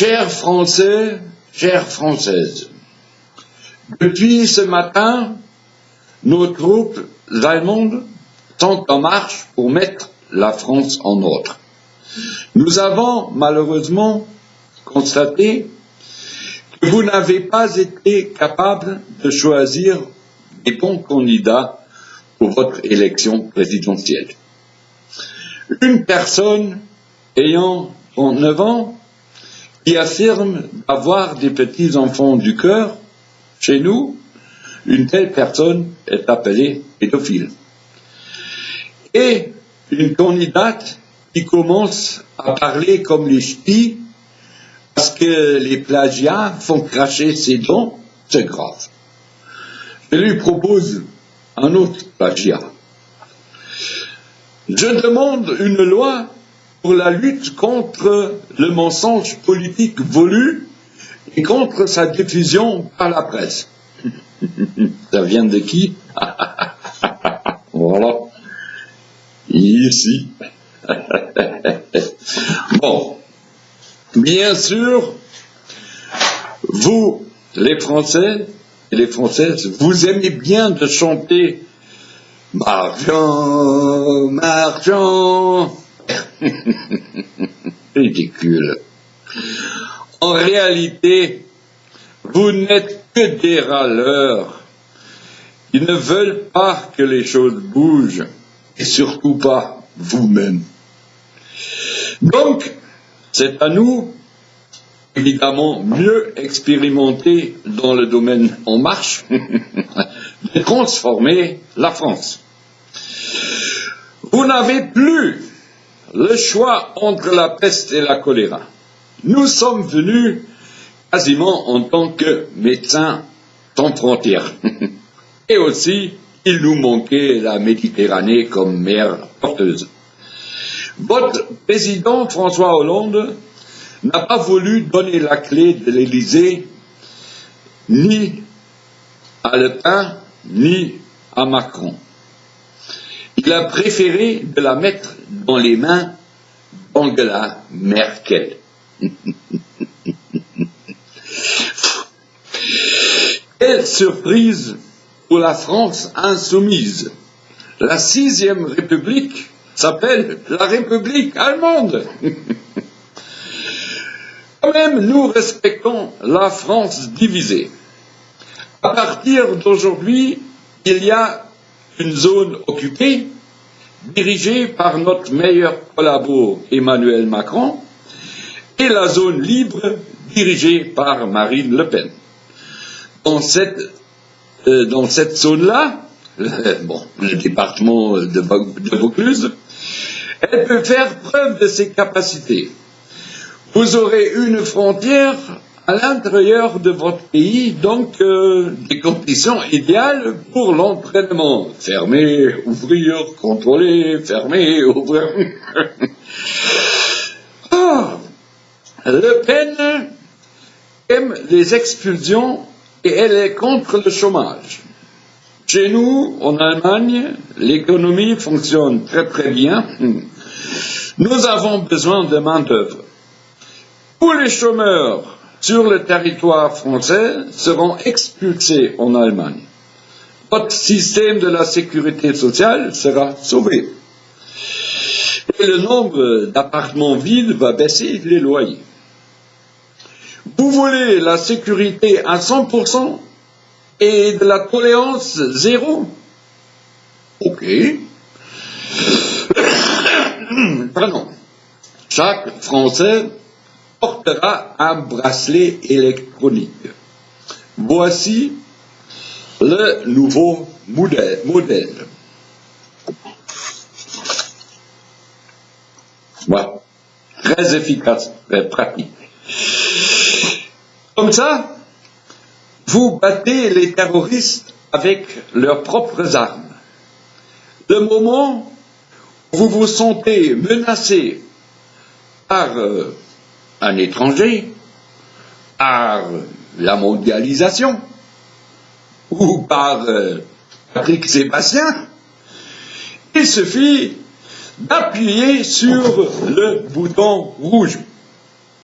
Chers Français, chères Françaises, depuis ce matin, nos troupes allemandes sont en marche pour mettre la France en ordre. Nous avons malheureusement constaté que vous n'avez pas été capable de choisir des bons candidats pour votre élection présidentielle. Une personne ayant 39 ans qui affirme avoir des petits-enfants du cœur, chez nous, une telle personne est appelée pédophile. Et une candidate qui commence à parler comme les ch'tis parce que les plagiats font cracher ses dents, c'est grave. Je lui propose un autre plagiat. Je demande une loi pour la lutte contre le mensonge politique voulu et contre sa diffusion par la presse. Ça vient de qui? Voilà. Ici. Bon. Bien sûr, vous, les Français et les Françaises, vous aimez bien de chanter Marchand, marchand. Ridicule. En réalité, vous n'êtes que des râleurs qui ne veulent pas que les choses bougent, et surtout pas vous-même. Donc, c'est à nous, évidemment, mieux expérimentés dans le domaine En Marche, de transformer la France. Vous n'avez plus le choix entre la peste et la choléra. Nous sommes venus quasiment en tant que médecins sans frontières. Et aussi, il nous manquait la Méditerranée comme mer porteuse. Votre président François Hollande n'a pas voulu donner la clé de l'Élysée ni à Le Pen ni à Macron. Il a préféré de la mettre dans les mains d'Angela Merkel. Quelle surprise pour la France insoumise. La 6e République s'appelle la République allemande. Quand même, nous respectons la France divisée. À partir d'aujourd'hui, il y a une zone occupée, dirigée par notre meilleur collaborateur Emmanuel Macron, et la zone libre, dirigée par Marine Le Pen. Dans cette zone-là, le département de Vaucluse, elle peut faire preuve de ses capacités. Vous aurez une frontière à l'intérieur de votre pays, donc des conditions idéales pour l'entraînement. Fermer, ouvrir, contrôler, fermer, ouvrir. Le Pen aime les expulsions et elle est contre le chômage. Chez nous, en Allemagne, l'économie fonctionne très très bien. Nous avons besoin de main-d'œuvre. Tous les chômeurs sur le territoire français seront expulsés en Allemagne. Votre système de la sécurité sociale sera sauvé. Et le nombre d'appartements vides va baisser les loyers. Vous voulez la sécurité à 100% et de la tolérance zéro? Ok. Pardon. Chaque Français portera un bracelet électronique. Voici le nouveau modèle. Voilà. Très efficace, très pratique. Comme ça, vous battez les terroristes avec leurs propres armes. Le moment où vous vous sentez menacé par un étranger, par la mondialisation, ou par Patrick Sébastien, il suffit d'appuyer sur le bouton rouge.